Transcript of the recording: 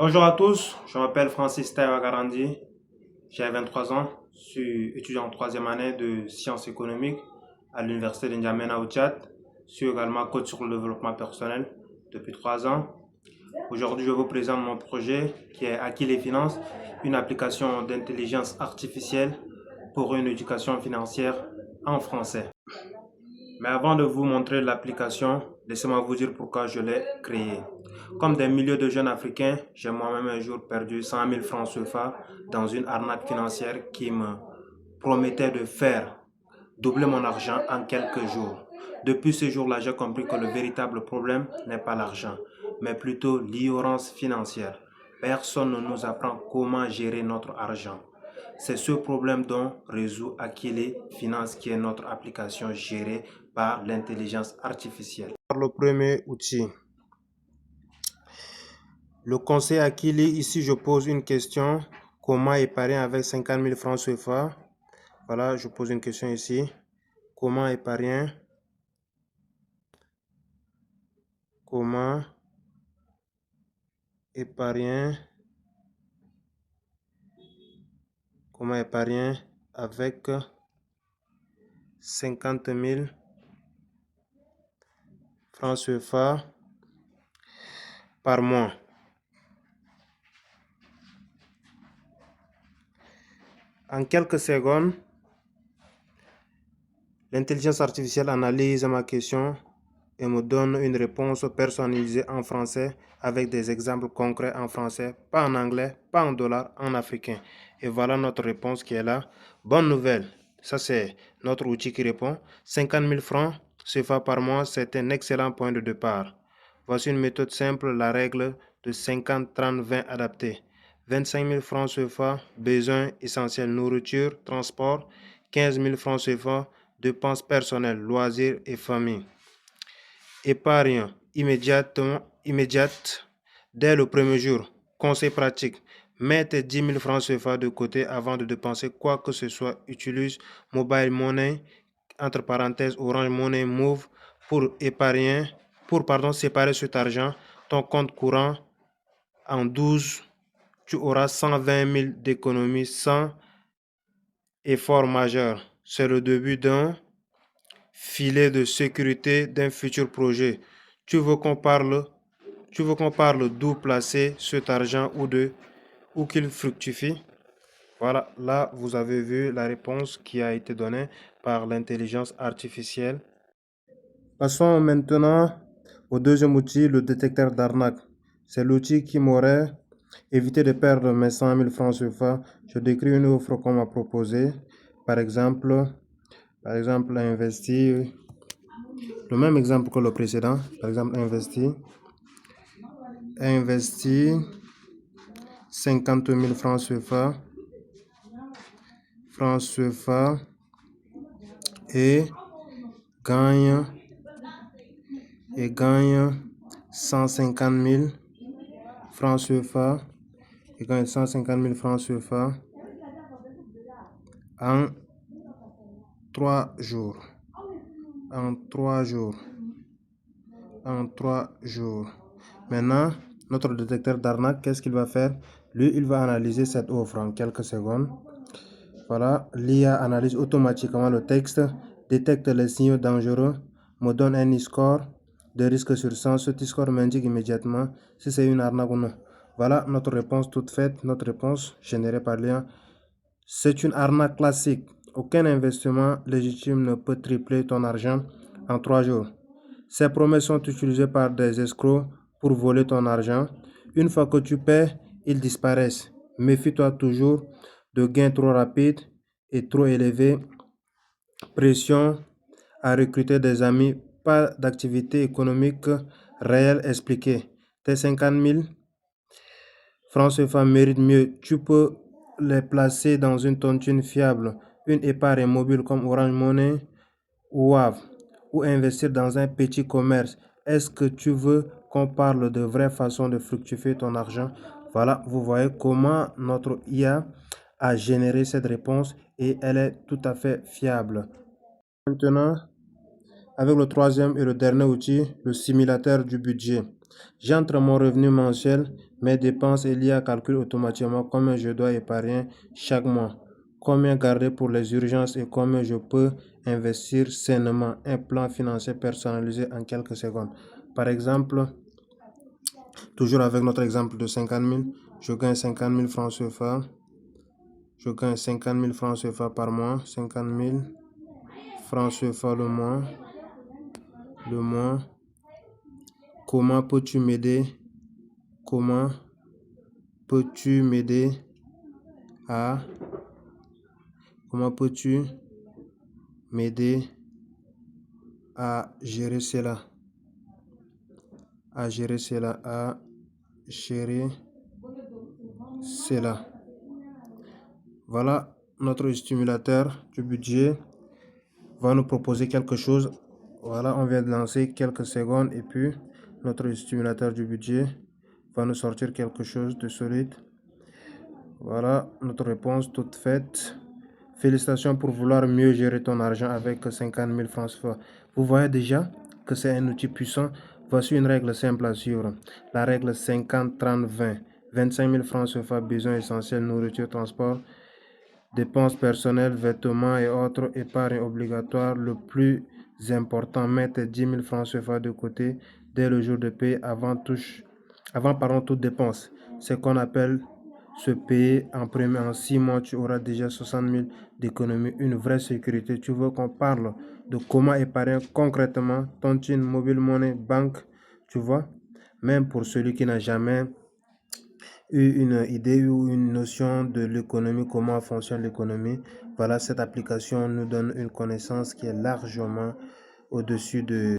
Bonjour à tous, je m'appelle Francis Taïwa Garandi, j'ai 23 ans, je suis étudiant en troisième année de sciences économiques à l'université de N'Djamena au Tchad. Je suis également coach sur le développement personnel depuis 3 ans. Aujourd'hui, je vous présente mon projet qui est Acquis les finances, une application d'intelligence artificielle pour une éducation financière en français. Mais avant de vous montrer l'application, laissez-moi vous dire pourquoi je l'ai créée. Comme des milliers de jeunes africains, j'ai moi-même un jour perdu 100 000 francs CFA dans une arnaque financière qui me promettait de faire doubler mon argent en quelques jours. Depuis ce jour-là, j'ai compris que le véritable problème n'est pas l'argent, mais plutôt l'ignorance financière. Personne ne nous apprend comment gérer notre argent. C'est ce problème dont résout Akili Finance, qui est notre application gérée par l'intelligence artificielle. Le premier outil. Le conseil Akili, ici je pose une question. Comment épargner avec 50 000 francs CFA? Voilà, je pose une question ici. Comment épargner? Comment épargner? Comment épargner avec 50 000 francs CFA par mois? En quelques secondes, l'intelligence artificielle analyse ma question et me donne une réponse personnalisée en français avec des exemples concrets en français, pas en anglais, pas en dollars, en africain. Et voilà notre réponse qui est là. Bonne nouvelle, ça c'est notre outil qui répond. 50 000 francs CFA par mois, c'est un excellent point de départ. Voici une méthode simple, la règle de 50-30-20 adaptée. 25 000 francs CFA, besoins essentiels, nourriture, transport. 15 000 francs CFA, dépenses personnelles, loisirs et famille. Épargne immédiate dès le premier jour. Conseil pratique. Mets tes 10 000 francs CFA de côté avant de dépenser quoi que ce soit. Utilise Mobile Money, entre parenthèses Orange Money, Move pour séparer cet argent. Ton compte courant en 12, tu auras 120 000 d'économies sans effort majeur. C'est le début d'un filet de sécurité d'un futur projet. Tu veux qu'on parle d'où placer cet argent ou qu'il fructifie? Voilà, là vous avez vu la réponse qui a été donnée par l'intelligence artificielle. Passons maintenant au deuxième outil, le détecteur d'arnaque. C'est l'outil qui m'aurait évité de perdre mes 100 000 francs CFA. Je décris une offre qu'on m'a proposée. Par exemple, investir le même exemple que le précédent. Par exemple, investir 50 000 francs CFA et gagne 150 000 francs CFA et gagne 150 000 francs CFA en 3 jours. En 3 jours. Maintenant, notre détecteur d'arnaque, qu'est-ce qu'il va faire? Lui, il va analyser cette offre en quelques secondes. Voilà, l'IA analyse automatiquement le texte, détecte les signaux dangereux, me donne un score de risque sur 100. Ce score m'indique immédiatement si c'est une arnaque ou non. Voilà notre réponse toute faite, notre réponse générée par l'IA. C'est une arnaque classique. Aucun investissement légitime ne peut tripler ton argent en 3 jours. Ces promesses sont utilisées par des escrocs pour voler ton argent. Une fois que tu paies, ils disparaissent. Méfie-toi toujours de gains trop rapides et trop élevés. Pression à recruter des amis, pas d'activité économique réelle expliquée. Tes 50 000 francs CFA méritent mieux. Tu peux les placer dans une tontine fiable, une épargne mobile comme Orange Money ou Wave, ou investir dans un petit commerce. Est-ce que tu veux qu'on parle de vraies façons de fructifier ton argent? Voilà, vous voyez comment notre IA a généré cette réponse et elle est tout à fait fiable. Maintenant, avec le troisième et le dernier outil, le simulateur du budget. J'entre mon revenu mensuel, Mes dépenses, l'IA calcule automatiquement combien je dois épargner chaque mois, combien garder pour les urgences et combien je peux investir sainement. Un plan financier personnalisé en quelques secondes. Par exemple, toujours avec notre exemple de 50 000, je gagne 50 000 francs CFA. Je gagne 50 000 francs CFA par mois, 50 000 francs CFA le mois. Comment peux-tu m'aider? Comment peux-tu m'aider à Comment peux-tu m'aider à gérer cela? À gérer cela, à gérer cela. Voilà, notre stimulateur du budget va nous proposer quelque chose. Voilà, on vient de lancer quelques secondes et puis notre stimulateur du budget va nous sortir quelque chose de solide. Voilà, notre réponse toute faite. Félicitations pour vouloir mieux gérer ton argent avec 50 000 francs CFA. Vous voyez déjà que c'est un outil puissant. Voici une règle simple à suivre. La règle 50-30-20. 25 000 francs CFA, besoins essentiels, nourriture, transport, dépenses personnelles, vêtements et autres, épargne obligatoire. Le plus important, mettre 10 000 francs CFA de côté dès le jour de paie avant toute dépense. C'est qu'on appelle se payer en 6 mois, tu auras déjà 60 000 d'économie, une vraie sécurité. Tu veux qu'on parle de comment épargner concrètement tontine, mobile money, banque, tu vois. Même pour celui qui n'a jamais eu une idée ou une notion de l'économie, comment fonctionne l'économie, voilà, cette application nous donne une connaissance qui est largement au-dessus de